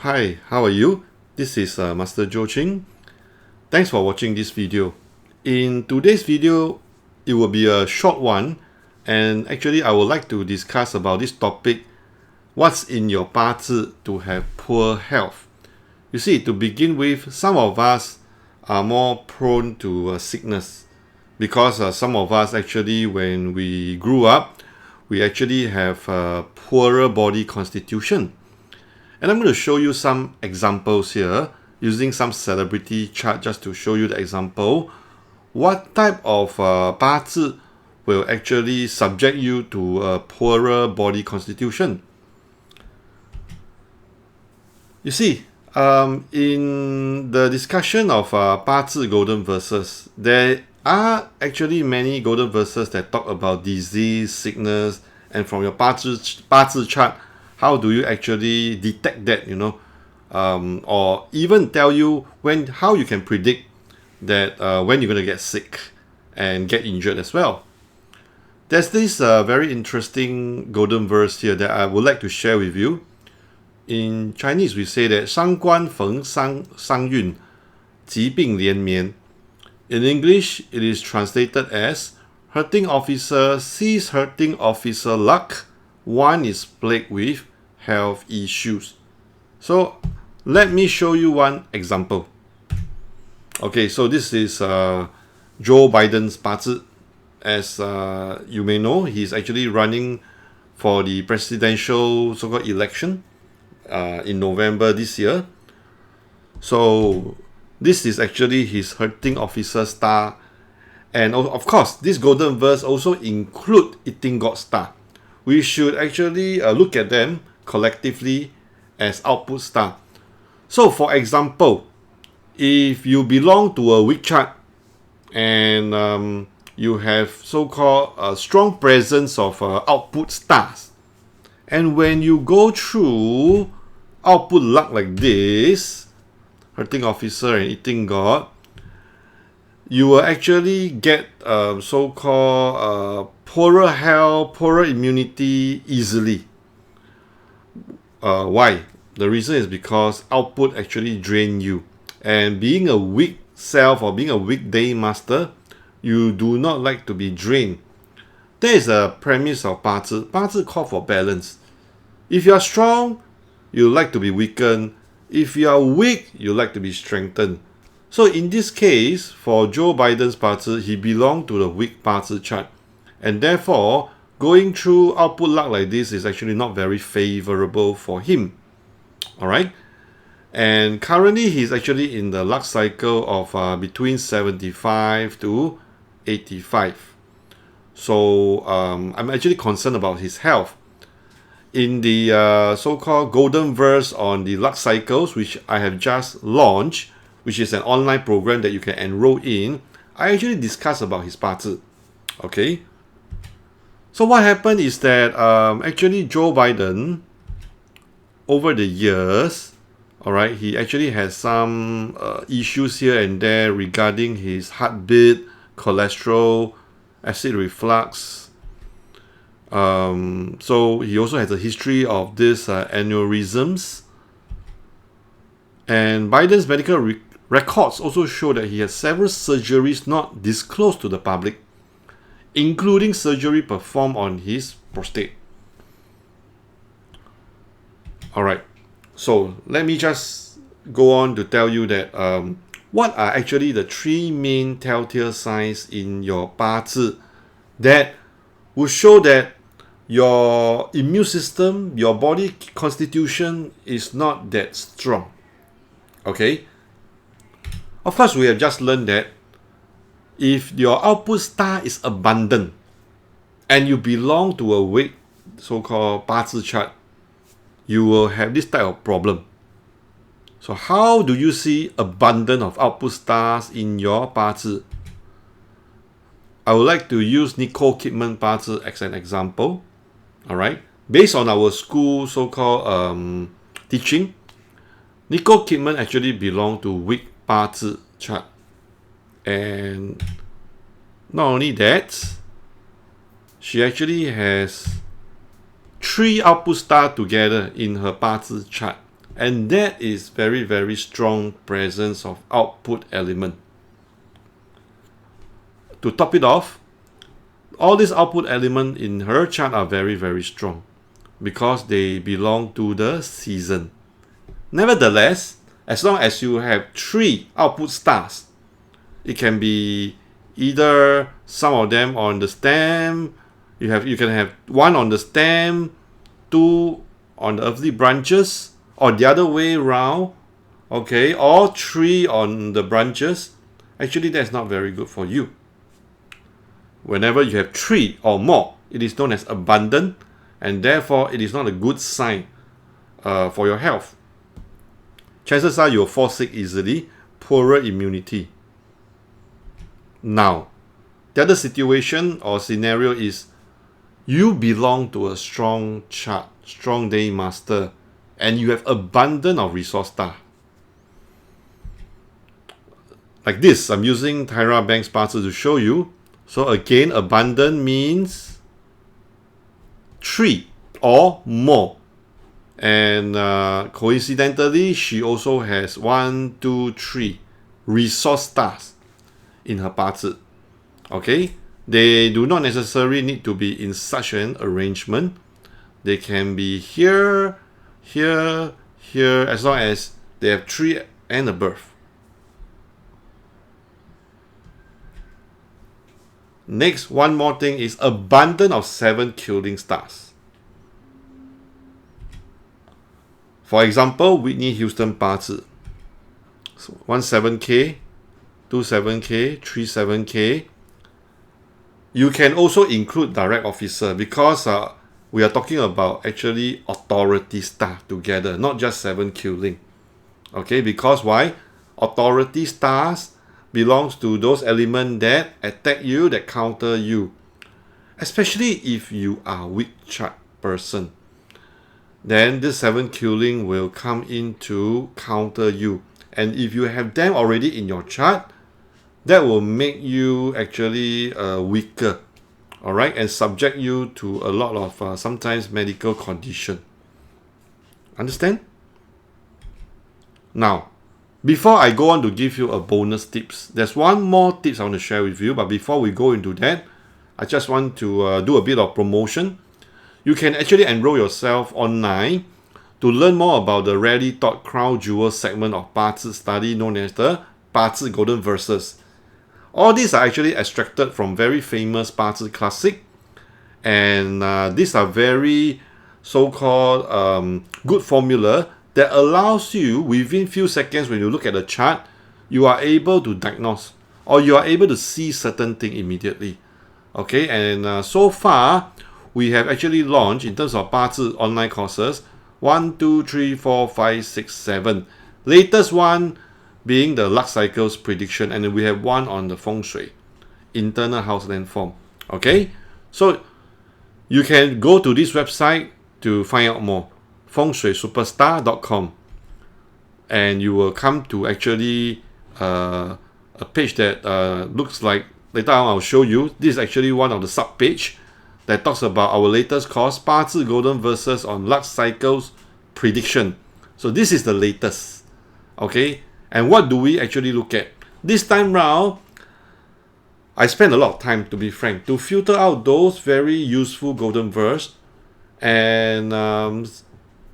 Hi, how are you? This is Master Joe Ching. Thanks for watching this video. In today's video, it will be a short one, and actually I would like to discuss about this topic: what's in your 八字 to have poor health? You see, to begin with, some of us are more prone to sickness because some of us actually, when we grew up, we actually have a poorer body constitution. And I'm going to show you some examples here using some celebrity chart just to show you the example. What type of 八字 will actually subject you to a poorer body constitution? You see, in the discussion of 八字 golden verses, there are actually many golden verses that talk about disease, sickness, and from your 八字 chart, how do you actually detect that, or even tell you how you can predict that when you're going to get sick and get injured as well. There's this very interesting golden verse here that I would like to share with you. In Chinese, we say that 伤官逢伤运，疾病连绵. In English, it is translated as hurting officer sees hurting officer luck. One is plagued with health issues. So let me show you one example. Okay, so this is Joe Biden's 八字. As you may know, he's actually running for the presidential so-called election in November this year. So this is actually his hurting officer star. And of course, this golden verse also include eating God star. We should actually look at them collectively as output star. So for example, if you belong to a weak chart and you have so-called a strong presence of output stars, and when you go through output luck like this, hurting officer and eating God, you will actually get so-called poorer health, poorer immunity easily. Why? The reason is because output actually drain you. And being a weak self or being a weekday master, you do not like to be drained. That is a premise of 八字. 八字call for balance. If you are strong, you like to be weakened. If you are weak, you like to be strengthened. So in this case, for Joe Biden's 八字, he belonged to the weak 八字 chart. And therefore, going through output luck like this is actually not very favorable for him. Alright? And currently, he's actually in the luck cycle of between 75 to 85. So I'm actually concerned about his health. In the so-called golden verse on the luck cycles, which I have just launched, which is an online program that you can enroll in, I actually discuss about his 八字. Okay? So what happened is that actually Joe Biden, over the years, alright, he actually has some issues here and there regarding his heartbeat, cholesterol, acid reflux. So he also has a history of these aneurysms. And Biden's medical records also show that he has several surgeries not disclosed to the public, including surgery performed on his prostate. Alright, so let me just go on to tell you that what are actually the three main telltale signs in your 八字 that will show that your immune system, your body constitution is not that strong. Okay? Of course, we have just learned that if your output star is abundant and you belong to a weak so-called 八字 chart, you will have this type of problem. So how do you see abundance of output stars in your 八字? I would like to use Nicole Kidman 八字 as an example. Alright, based on our school so-called teaching, Nicole Kidman actually belonged to weak 八字 chart. And not only that, she actually has 3 output stars together in her 八字 chart. And that is very, very strong presence of output element. To top it off, all these output elements in her chart are very, very strong because they belong to the season. Nevertheless, as long as you have 3 output stars, it can be either some of them on the stem, you can have 1 on the stem, 2 on the earthly branches, or the other way around, okay, or 3 on the branches. Actually, that's not very good for you. Whenever you have 3 or more, it is known as abundant, and therefore it is not a good sign for your health. Chances are you'll fall sick easily, poorer immunity. Now, the other situation or scenario is you belong to a strong chart, strong day master, and you have abundance of resource star. Like this, I'm using Tyra Banks Bazi to show you. So again, abundant means 3 or more. And coincidentally, she also has 1, 2, 3 resource stars in her Bazi. Okay, they do not necessarily need to be in such an arrangement. They can be here, here, here, as long as they have 3 and above. Next, one more thing is abundance of 7 killing stars. For example, Whitney Houston Bazi. So 17K, 27K, 37K. You can also include direct officer because we are talking about actually authority star together, not just 7 killing. Okay, because why? Authority stars belongs to those elements that attack you, that counter you. Especially if you are weak chart person. Then this 7 killing will come in to counter you. And if you have them already in your chart, that will make you actually weaker, all right, and subject you to a lot of sometimes medical condition. Understand? Now, before I go on to give you a bonus tips, there's one more tips I want to share with you. But before we go into that, I just want to do a bit of promotion. You can actually enroll yourself online to learn more about the rarely taught crown jewel segment of Bazi study known as the Bazi Golden Verses. All these are actually extracted from very famous Bazi classic, and these are very so-called good formula that allows you within few seconds when you look at the chart, you are able to diagnose or you are able to see certain thing immediately. Okay, and so far we have actually launched in terms of Bazi online courses 1, 2, 3, 4, 5, 6, 7. Latest one being the luck cycles prediction, and then we have one on the feng shui, internal house landform. Okay, so you can go to this website to find out more, fengshuisuperstar.com, and you will come to actually a page that looks like, later on I'll show you, this is actually one of the sub page that talks about our latest course, Bazi Golden Verses on luck cycles prediction. So this is the latest. Okay, and what do we actually look at? This time round, I spent a lot of time, to be frank, to filter out those very useful golden verse. And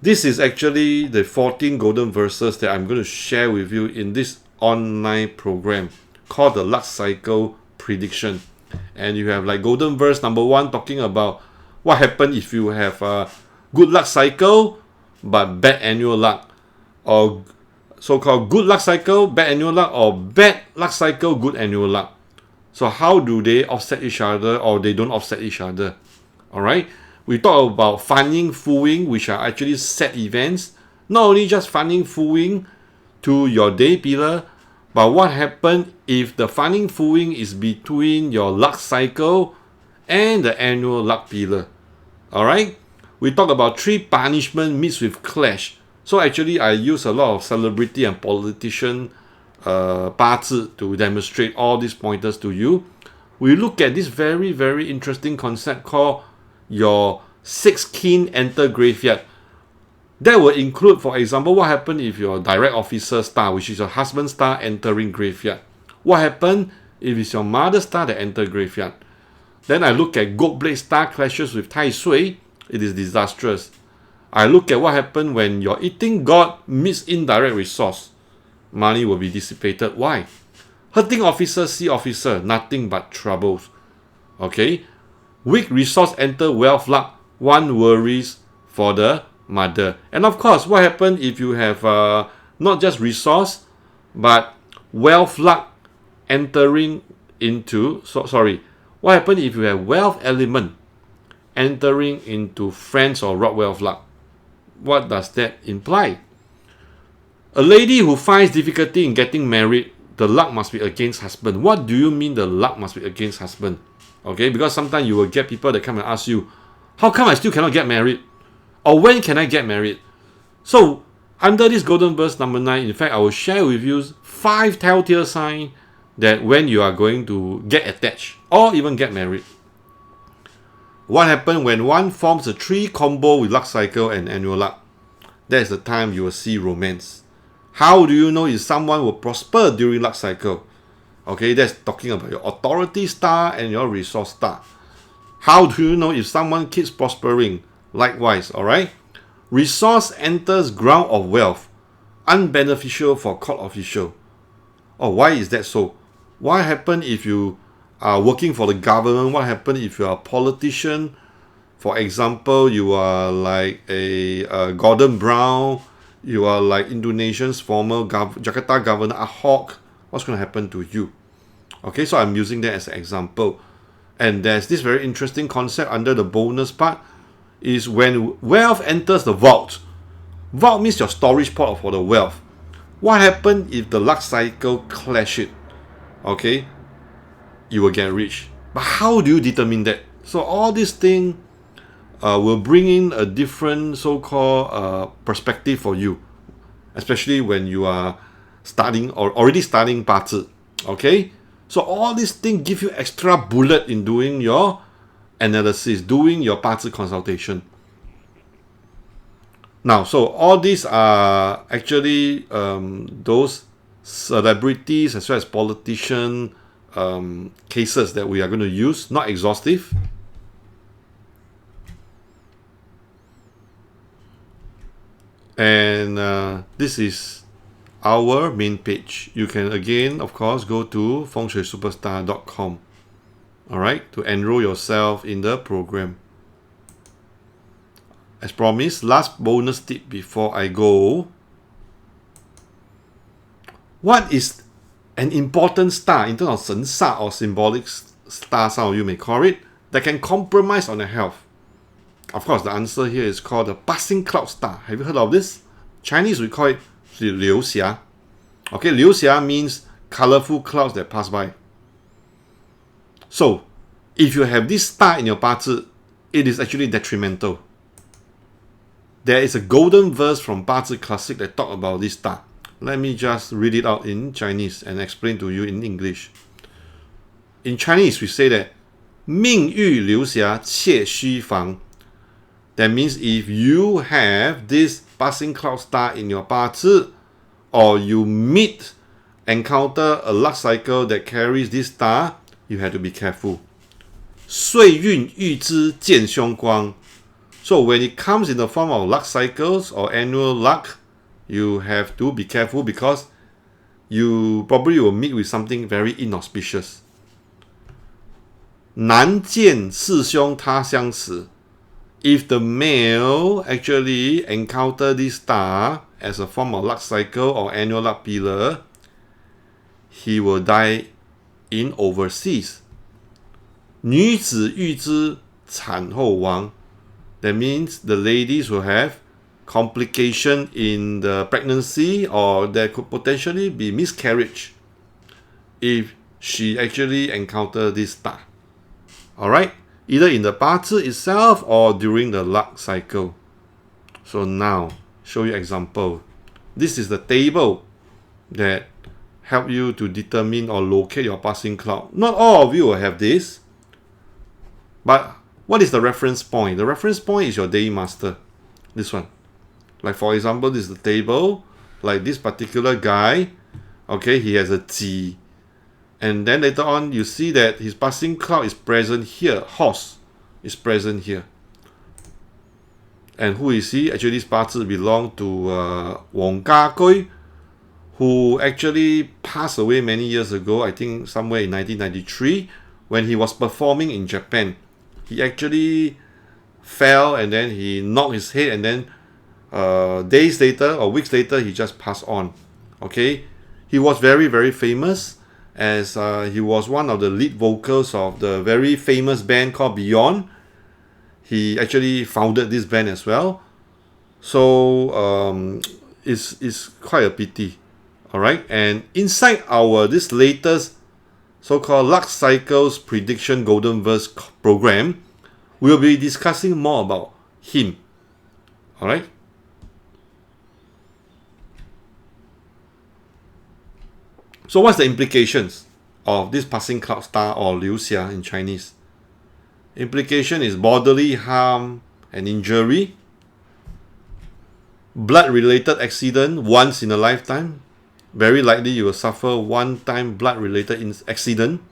this is actually the 14 golden verses that I'm going to share with you in this online program called the luck cycle prediction. And you have like golden verse number 1 talking about what happens if you have a good luck cycle but bad annual luck, or so-called good luck cycle, bad annual luck, or bad luck cycle, good annual luck. So how do they offset each other, or they don't offset each other? All right. We talk about fanning, fuing, which are actually set events. Not only just fanning, fuing to your day pillar, but what happens if the fanning, fuing is between your luck cycle and the annual luck pillar? All right. We talk about 3 punishment mixed with clash. So actually, I use a lot of celebrity and politician Bazi to demonstrate all these pointers to you. We look at this very, very interesting concept called your 6 kin enter graveyard. That will include, for example, what happens if your direct officer star, which is your husband's star, entering graveyard. What happens if it's your mother's star that enter graveyard? Then I look at goat blade star clashes with Tai Sui, it is disastrous. I look at what happens when your eating god meets indirect resource. Money will be dissipated. Why? Hurting officer, see officer, nothing but troubles. Okay? Weak resource enter wealth luck. One worries for the mother. And of course, what happens if you have not just resource, but wealth luck entering into, what happens if you have wealth element entering into friends or rock wealth luck? What does that imply? A lady who finds difficulty in getting married, the luck must be against husband. What do you mean the luck must be against husband? Okay, because sometimes you will get people that come and ask you, how come I still cannot get married? Or when can I get married? So, under this golden verse number 9, in fact, I will share with you 5 telltale signs that when you are going to get attached or even get married. What happens when one forms a 3 combo with luck cycle and annual luck? That is the time you will see romance. How do you know if someone will prosper during luck cycle? Okay, that's talking about your authority star and your resource star. How do you know if someone keeps prospering? Likewise, alright? Resource enters ground of wealth, unbeneficial for court official. Oh, why is that so? What happens if you are working for the government? What happens if you are a politician? For example, you are like a Gordon Brown, you are like Indonesia's former Jakarta governor Ahok. What's going to happen to you? Okay, so I'm using that as an example. And there's this very interesting concept under the bonus part, is when wealth enters the vault. Vault means your storage pot for the wealth. What happens if the luck cycle clash it? Okay, you will get rich. But how do you determine that? So all these things will bring in a different so-called perspective for you, especially when you are studying or already studying 八字. Okay, so all these things give you extra bullet in doing your analysis, doing your 八字 consultation. Now, so all these are actually those celebrities as well as politician cases that we are going to use, not exhaustive. And this is our main page. You can again, of course, go to fengshuisuperstar.com, alright, to enroll yourself in the program. As promised, last bonus tip before I go. What is an important star in terms of 神煞 or symbolic star, some of you may call it, that can compromise on your health? Of course, the answer here is called the passing cloud star. Have you heard of this? Chinese, we call it 流霞. Okay, 流霞 means colorful clouds that pass by. So, if you have this star in your 八字, it is actually detrimental. There is a golden verse from 八字 Classic that talk about this star. Let me just read it out in Chinese and explain to you in English. In Chinese, we say that 命遇流霞切须防. That means if you have this passing cloud star in your 八字, or you encounter a luck cycle that carries this star, you have to be careful. 岁运预知见凶光. So when it comes in the form of luck cycles or annual luck, you have to be careful because you probably will meet with something very inauspicious. 难见四凶他相识. If the male actually encounter this star as a form of luck cycle or annual luck pillar, he will die in overseas. 女子预知产后亡. That means the ladies will have complication in the pregnancy, or there could potentially be miscarriage if she actually encounter this star. Alright? Either in the 八字 itself or during the luck cycle. So now, show you example. This is the table that help you to determine or locate your passing cloud. Not all of you will have this, but what is the reference point? The reference point is your day master. This one. Like for example, this is the table. Like this particular guy, okay, he has a Ji. And then later on, you see that his passing cloud is present here. Horse is present here. And who is he? Actually, this 八字 belong to Wong Ga Gui, who actually passed away many years ago, I think somewhere in 1993, when he was performing in Japan. He actually fell and then he knocked his head, and then days later or weeks later, he just passed on. Okay, he was very, very famous, as he was one of the lead vocals of the very famous band called Beyond. He actually founded this band as well. So it's quite a pity. Alright, and inside this latest so-called Luck Cycles Prediction Golden Verse program, we'll be discussing more about him. Alright. So what's the implications of this passing cloud star, or Liu Xia in Chinese? Implication is bodily harm and injury, blood-related accident once in a lifetime. Very likely you will suffer one-time blood-related accident.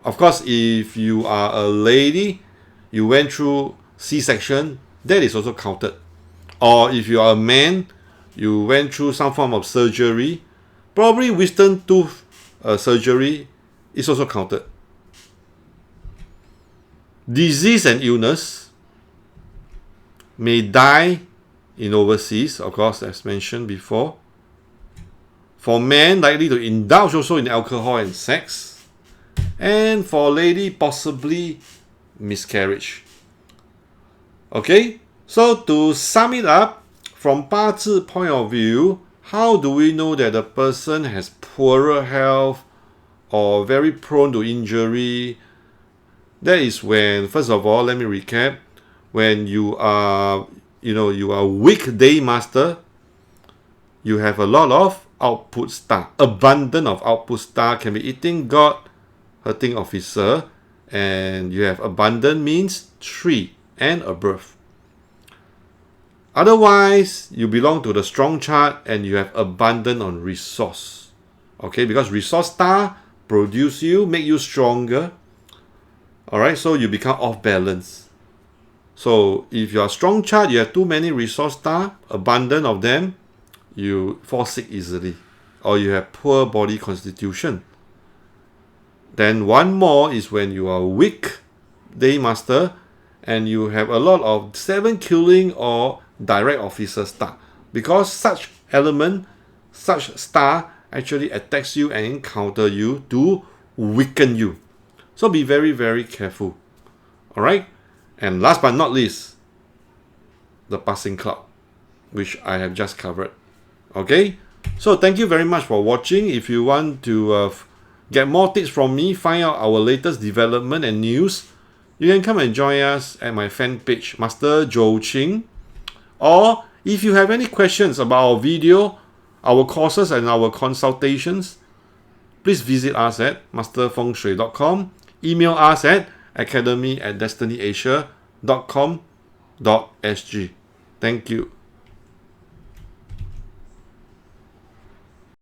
Of course, if you are a lady, you went through C-section, that is also counted. Or if you are a man, you went through some form of surgery, probably wisdom tooth surgery is also counted. Disease and illness, may die in overseas, of course, as mentioned before. For men, likely to indulge also in alcohol and sex. And for lady, possibly miscarriage. Okay, so to sum it up, from 八字 point of view, how do we know that the person has poorer health or very prone to injury? That is when, first of all, let me recap. When you are, you are weak day master, you have a lot of output star. Abundant of output star can be eating god, hurting officer, and you have abundant means 3 and above. Otherwise, you belong to the strong chart and you have abundant on resource. Okay, because resource star produce you, make you stronger. Alright, so you become off balance. So if you are strong chart, you have too many resource star, abundant of them, you fall sick easily, or you have poor body constitution. Then one more is when you are weak day master and you have a lot of 7 killing or direct officer star, because such element, such star actually attacks you and encounter you to weaken you. So be very, very careful. Alright, and last but not least, the passing cloud, which I have just covered. Okay, so thank you very much for watching. If you want to get more tips from me, find out our latest development and news, you can come and join us at my fan page, Master Zhou Qing. Or if you have any questions about our video, our courses and our consultations, please visit us at masterfengshui.com. Email us at academy@destinyasia.com.sg. Thank you.